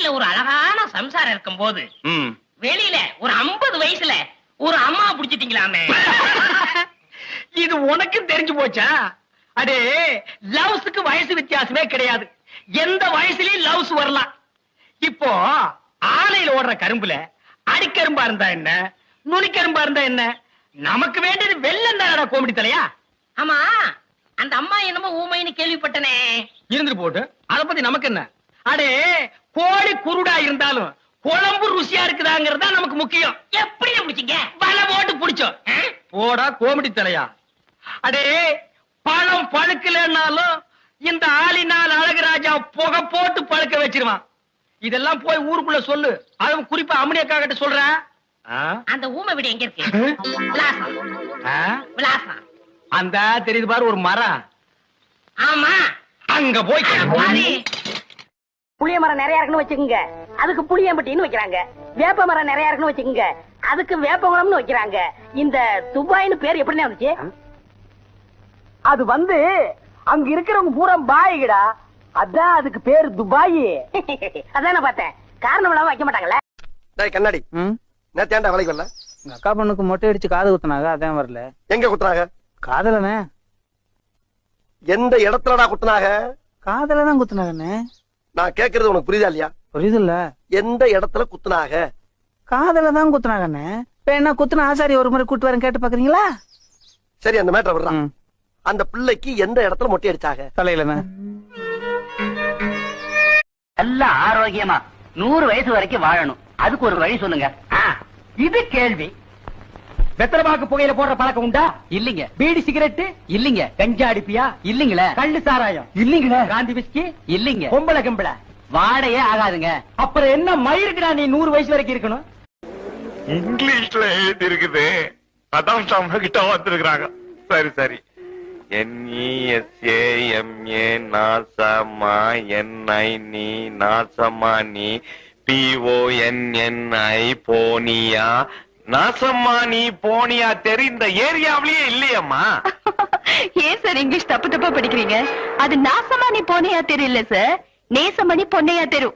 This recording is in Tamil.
வீட்டுல ஒரு அழகான சம்சாரம் இருக்கும் போது வெளியில ஒரு 50 வயசுல ஒரு அம்மா புடிச்சிட்டீங்களாமே. இது உனக்கு தெரிஞ்சு போச்சா? அடே, லவ்ஸுக்கு வயசு வித்தியாசமே கிடையாது. எந்த வயசுலயும் லவ்ஸ் வரலாம். இப்போ ஆலையில ஓடுற கரும்புல அடிக்கரும்பா இருந்தா என்ன, நுனிக்கரும்பா இருந்தா என்ன? நமக்கு வேண்டியது வெள்ளம் தானடா கோமடி தலையா. ஆமா, அந்த அம்மா என்னமோ ஊமைன்னு கேள்விப்பட்டனே. இருந்துட்டு போட்டு அத பத்தி நமக்கு என்ன? அடே, கோழி குருடா இருந்தாலும் குழம்பு ருசியா இருக்குதாங்கிறதா நமக்கு முக்கியம். எப்படி பிடிச்சீங்க? வலை போட்டு பிடிச்சோம். போடா கோமடி தலையா. அடே, பழம் பழுக்கலன்னாலும் இந்த ஆளினால் அழகுராஜா புகை போட்டு பழுக்க வச்சிருவான். இதெல்லாம் போய் ஊருக்குள்ள சொல்லு. அதுவும் குறிப்பா அம்மனியக்கா கிட்ட சொல்றேன். அந்த ஊமை வீடு எங்க இருக்கு? விலாசம். விலாசம் அந்த தெரியுது பாரு ஒரு மரம். ஆமா, அங்க போய் புளிய மரம் நிறைய இருக்குன்னு வச்சுக்கோங்க, அதுக்கு புளியம்பட்டின்னு வைக்கிறாங்க. வேப்ப மரம் நிறைய இருக்குன்னு வச்சுக்கோங்க, அதுக்கு வேப்பகுளம்னு வைக்கிறாங்க. இந்த துபாய்னு பேர் எப்படி வந்துச்சு? அது வந்து அங்க இருக்கிறவங்க பூரா பாய்கடா, அதான் அதுக்கு பேரு துபாய். அதான் நான் பார்த்தேன். காரணம் இல்லாம வைக்க மாட்டாங்கல்ல. கண்ணாடி நேத்தேண்டா வேலைக்கு வரல? அக்கா பொண்ணுக்கு மொட்டை அடிச்சு காது குத்துனாங்க, அதான் வரல. எங்க குத்துனாங்க? காதலனே. எந்த இடத்துலடா குத்துனாங்க? காதலதான் குத்துனாங்கண்ணே. நான் கேக்குறது உனக்கு புரியுதா இல்லையா? புரியுதுல்ல. எந்த இடத்துல குத்துனாங்க? காதலதான் குத்துனாங்கண்ணே. இப்ப என்ன குத்துன ஆசாரி ஒரு முறை கூட்டு வரேன், கேட்டு பாக்குறீங்களா? சரி, அந்த மேட்டர் விடுறான். அந்த பிள்ளைக்கு எந்த இடத்துல மொட்டை அடிச்சாங்க? தலையில. நல்ல ஆரோக்கியமா 100 வயசு வரைக்கும் வாழணும், அதுக்கு ஒரு வழி சொல்லுங்க. இது கேள்வி. வெத்தலபாக்கு புகையில போடுற பழக்கம் உண்டா? இல்லீங்க. பீடி சிகரெட் இல்லீங்க. கஞ்சா அடிப்பியா? இல்லீங்களே. கள்ளு சாராயம் இல்லீங்களே. காந்தி விஸ்கி இல்லீங்க. பொம்பளை கம்பளை வாடையே ஆகாதுங்க. அப்புறம் என்ன மயிருக்குடா நீ 100 வயசு வரைக்கும் இருக்கணும்? இங்கிலீஷ்ல எழுதி இருக்குது, அதான் நம்ம கிட்ட வந்துருக்காங்க. சரி சரி. NESAMA நாசமா NI நீ நாசமா நீ PONNI போனியா நாசமா நீ போனியா தெரி இந்த ஏரியாவிலேயே இல்லையம்மா. ஏன் சார் இங்கிலீஷ் தப்பு தப்பா படிக்கிறீங்க? அது நாசமா நீ போனையா தெரியல சார், நேசமணி பொன்னையா தெரு.